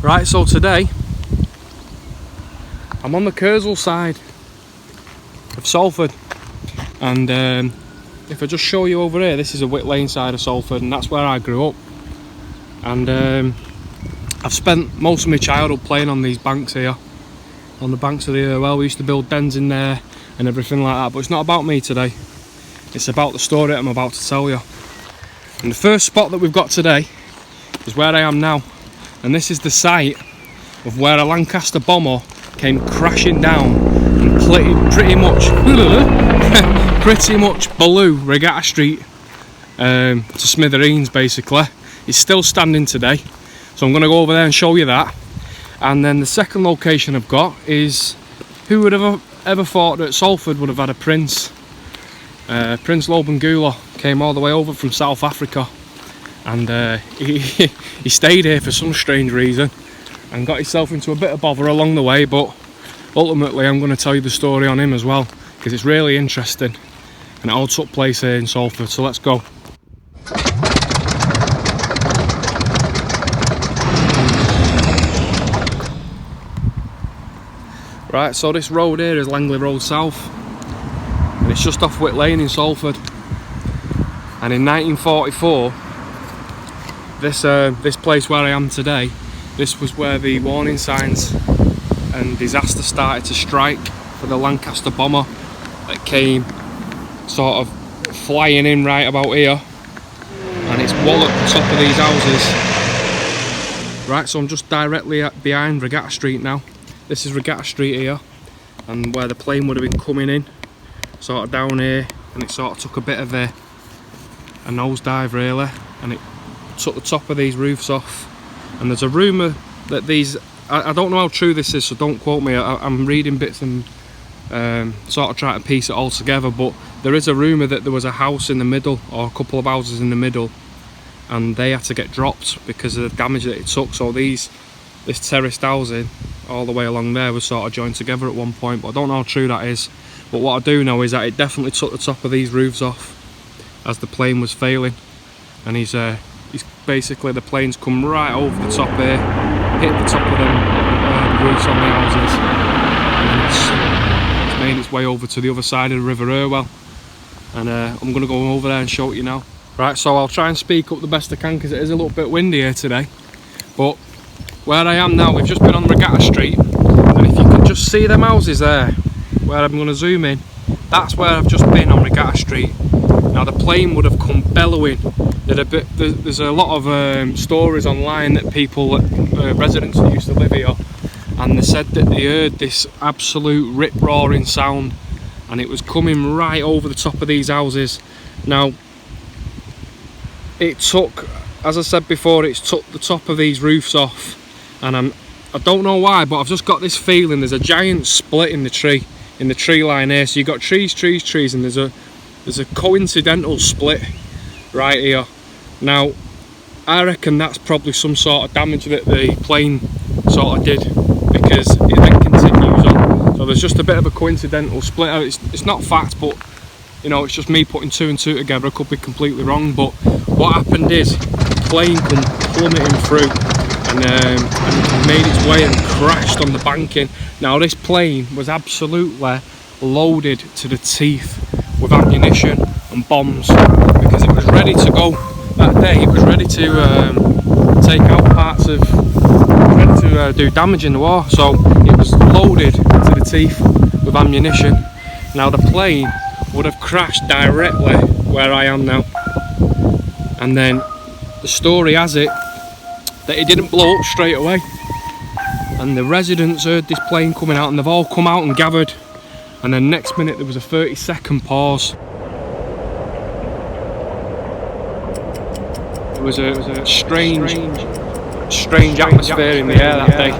Right, so today I'm on the Kersal side of Salford, and if I just show you over here, this is a Wick Lane side of Salford, and that's where I grew up. And I've spent most of my childhood playing on these banks here, on the banks of the IRWELL. We used to build dens in there and everything like that, but it's not about me today. It's about the story that I'm about to tell you. And the first spot that we've got today is where I am now. And this is the site of where a Lancaster bomber came crashing down and pretty much blew Regatta Street to smithereens, basically. It's still standing today, so I'm going to go over there and show you that. And then the second location I've got is, who would have ever thought that Salford would have had a prince? Prince LOBENGULA came all the way over from South Africa, and he stayed here for some strange reason and got himself into a bit of bother along the way, but ultimately I'm going to tell you the story on him as well, because it's really interesting and it all took place here in Salford. So let's go. Right, so this road here is Langley Road South, and it's just off Wick Lane in Salford. And in 1944, this place where I am today, this was where the warning signs and disaster started to strike for the Lancaster bomber that came sort of flying in right about here, and it's walloped the top of these houses. Right, so I'm just directly behind Regatta Street now. This is Regatta Street here, and where the plane would have been coming in, sort of down here, and it sort of took a bit of a nosedive really, and it took the top of these roofs off. And there's a rumour that these, I don't know how true this is, so don't quote me, I'm reading bits and sort of trying to piece it all together, but there is a rumour that there was a house in the middle, or a couple of houses in the middle, and they had to get dropped because of the damage that it took. So this terraced housing all the way along there was sort of joined together at one point, but I don't know how true that is. But what I do know is that it definitely took the top of these roofs off as the plane was failing, and he's basically, the plane's come right over the top here, hit the top of the roofs on the houses, and it's made its way over to the other side of the River IRWELL. And I'm going to go over there and show it you now. Right, so I'll try and speak up the best I can because it is a little bit windy here today. But where I am now, we've just been on Regatta Street, and if you can just see them houses there, where I'm going to zoom in, that's where I've just been on Regatta Street. Now the plane would have come bellowing. There's a lot of stories online that people, residents that used to live here, and they said that they heard this absolute rip-roaring sound, and it was coming right over the top of these houses. Now it took, as I said before, it took the top of these roofs off, and I don't know why, but I've just got this feeling there's a giant split in the tree line here. So you've got trees, and there's a coincidental split right here. Now I reckon that's probably some sort of damage that the plane sort of did, because it then continues on. So there's just a bit of a coincidental split. It's not fact, but you know, it's just me putting two and two together. I could be completely wrong, but what happened is the plane come plummeting through, and it made its way and crashed on the banking. Now this plane was absolutely loaded to the teeth with ammunition and bombs, because it was ready to go that day. It was ready to take out parts of, ready to do damage in the war. So it was loaded to the teeth with ammunition. Now the plane would have crashed directly where I am now, and then the story has it that it didn't blow up straight away. and the residents heard this plane coming out, and they've all come out and gathered, and then next minute there was a 30-second pause. It was a strange atmosphere in the air that day.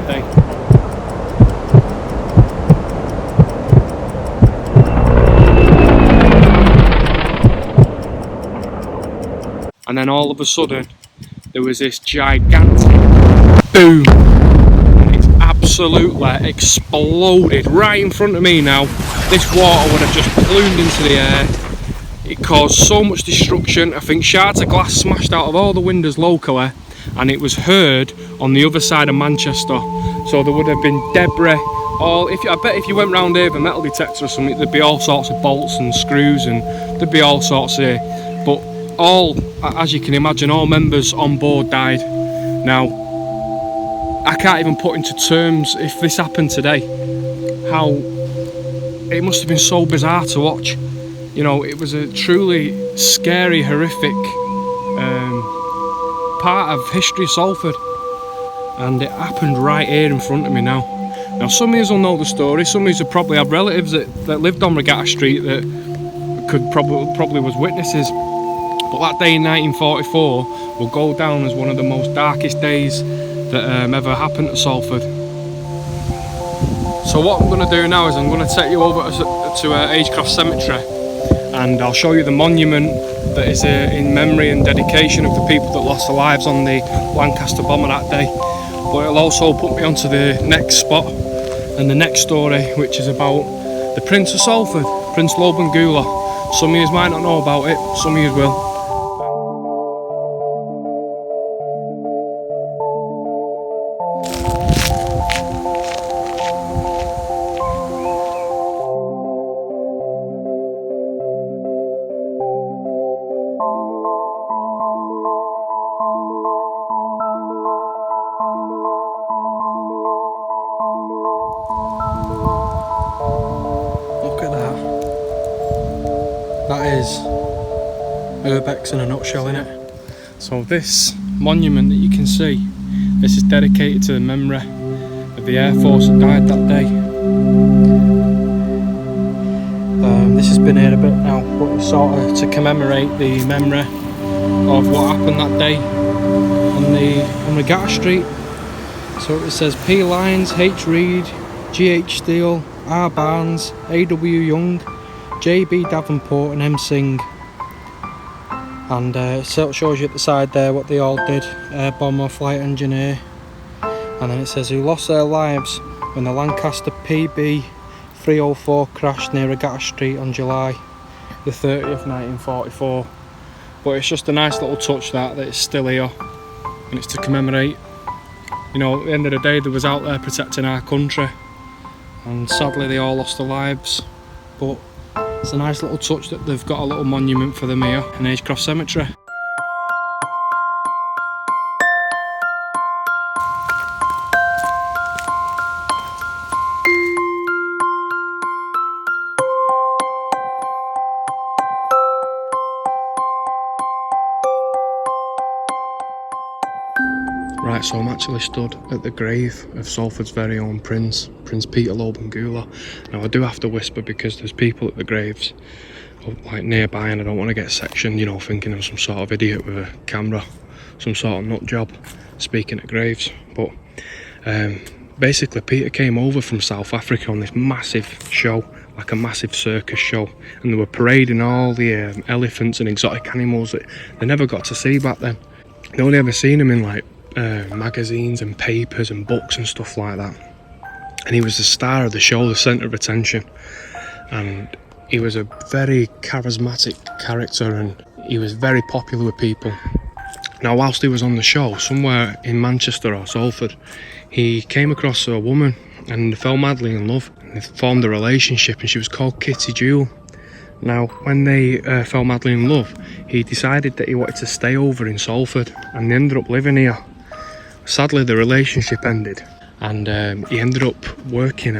And then all of a sudden there was this gigantic boom. It's absolutely exploded right in front of me now. This water would have just plumed into the air. It caused so much destruction. I think shards of glass smashed out of all the windows locally, and it was heard on the other side of Manchester. So there would have been debris. I bet if you went round here with a metal detector or something, there'd be all sorts of bolts and screws, and there'd be all sorts here. But as you can imagine, all members on board died. Now, I can't even put into terms, if this happened today, how it must have been so bizarre to watch. You know, it was a truly scary, horrific part of history of Salford, and it happened right here in front of me now. Now, some of you will know the story. Some of you probably have relatives that lived on Regatta Street that probably was witnesses. But that day in 1944 will go down as one of the most darkest days that ever happened to Salford. So what I'm going to do now is I'm going to take you over to AGECROFT Cemetery, and I'll show you the monument that is in memory and dedication of the people that lost their lives on the Lancaster bomber that day. But it'll also put me onto the next spot and the next story, which is about the Prince of Salford, Prince LOBENGULA. Some of you might not know about it, some of you will. That is urbex in a nutshell, innit? So this monument that you can see, this is dedicated to the memory of the Air Force that died that day. This has been here a bit now, but it's sort of to commemorate the memory of what happened that day on Regatta Street. So it says P. Lyons, H. Reed, G.H. Steele, R. Barnes, A.W. Young, J.B. Davenport and M. Singh. And it shows you at the side there what they all did. Air bomber, flight engineer. And then it says who lost their lives when the Lancaster PB 304 crashed near Regatta Street on July the 30th, 1944. But it's just a nice little touch that it's still here, and it's to commemorate. You know, at the end of the day, they was out there protecting our country, and sadly they all lost their lives. But it's a nice little touch that they've got a little monument for them here in AGECROFT Cemetery. Right, so I'm actually stood at the grave of Salford's very own Prince Peter Lobengula. Now I do have to whisper because there's people at the graves like nearby, and I don't want to get sectioned, you know, thinking I'm some sort of idiot with a camera, some sort of nut job speaking at graves. But basically Peter came over from South Africa on this massive show, like a massive circus show, and they were parading all the elephants and exotic animals that they never got to see back then. They only ever seen them in like magazines and papers and books and stuff like that. And he was the star of the show, the centre of attention, and he was a very charismatic character, and he was very popular with people. Now whilst he was on the show somewhere in Manchester or Salford, he came across a woman and they fell madly in love, and they formed a relationship, and she was called Kitty Jewell. Now when they fell madly in love, he decided that he wanted to stay over in Salford, and they ended up living here. Sadly the relationship ended, and he ended up working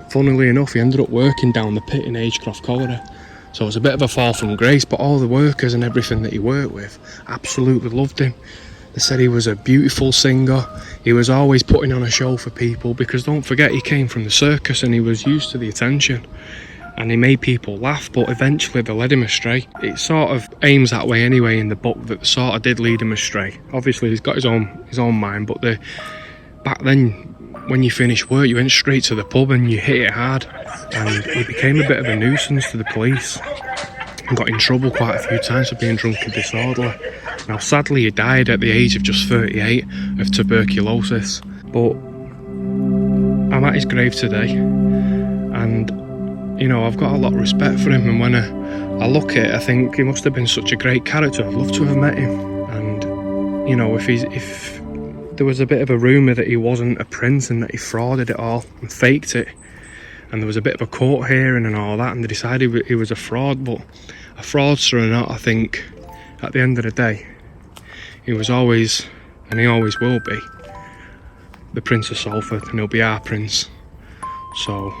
funnily enough, he ended up working down the pit in AGECROFT Colliery. So it was a bit of a fall from grace, but all the workers and everything that he worked with absolutely loved him. They said he was a beautiful singer. He was always putting on a show for people, because don't forget, he came from the circus and he was used to the attention. And he made people laugh, but eventually they led him astray. It sort of aims that way anyway in the book, that they sort of did lead him astray. Obviously he's got his own mind, but back then, when you finished work, you went straight to the pub and you hit it hard. And he became a bit of a nuisance to the police and got in trouble quite a few times for being drunk and disorderly. Now sadly he died at the age of just 38 of tuberculosis, but I'm at his grave today, and you know, I've got a lot of respect for him, and when I look at it, I think he must have been such a great character. I'd love to have met him. And you know, if there was a bit of a rumour that he wasn't a prince and that he frauded it all and faked it, and there was a bit of a court hearing and all that, and they decided he was a fraud, but a fraudster or not, I think at the end of the day, he was always, and he always will be, the Prince of Salford, and he'll be our prince. So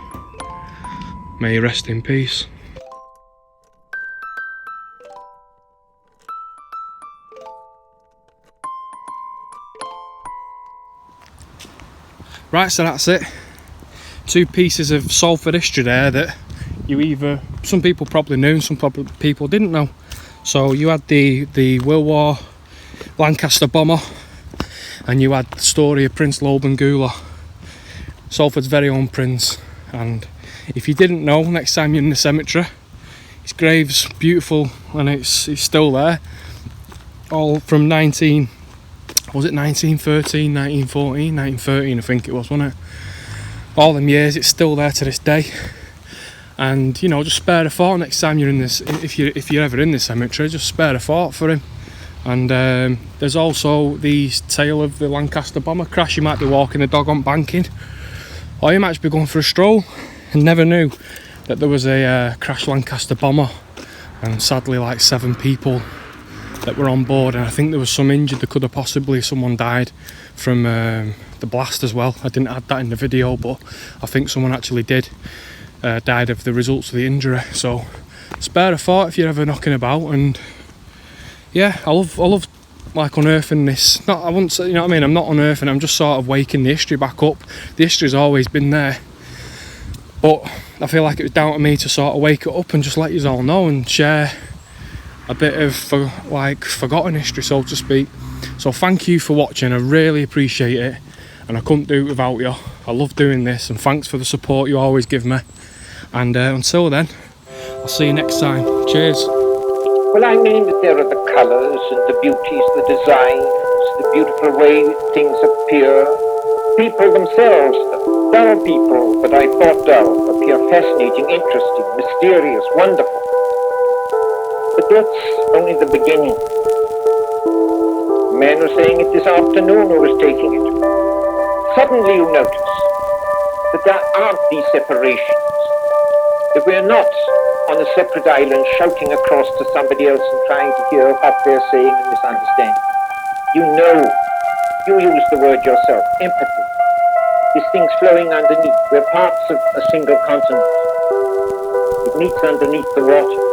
may he rest in peace. Right, so that's it. 2 pieces of Salford history there that some people probably knew and some people didn't know. So you had the World War Lancaster bomber, and you had the story of Prince LOBENGULA, Salford's very own prince. And if you didn't know, next time you're in the cemetery, his grave's beautiful and it's still there. All from 1913, 1914, 1913 I think it was, wasn't it? All them years, it's still there to this day. And you know, just spare a thought next time you're in this, if you're ever in this cemetery, just spare a thought for him. And there's also the tale of the Lancaster bomber crash. You might be walking the dog on banking, or you might just be going for a stroll and never knew that there was a crashed Lancaster bomber, and sadly like 7 people that were on board, and I think there was some injured. There could have possibly someone died from the blast as well. I didn't add that in the video, but I think someone actually did died of the results of the injury. So spare a thought if you're ever knocking about. And yeah, I love like unearthing this. I wouldn't say, you know what I mean, I'm not unearthing, I'm just sort of waking the history back up. The history's always been there, but I feel like it was down to me to sort of wake it up and just let you all know and share a bit of forgotten history, so to speak. So thank you for watching, I really appreciate it, and I couldn't do it without you. I love doing this, and thanks for the support you always give me. And until then, I'll see you next time. Cheers. Well, I mean that there are the colours and the beauties, the designs, the beautiful way things appear. People themselves, dull people that I thought dull, appear fascinating, interesting, mysterious, wonderful. But that's only the beginning. The man was saying it this afternoon, who was taking it. Suddenly you notice that there aren't these separations, that we're not on a separate island shouting across to somebody else and trying to hear what they're saying and misunderstand. You know, you use the word yourself, empathy. These things flowing underneath. We're parts of a single continent. It meets underneath the water.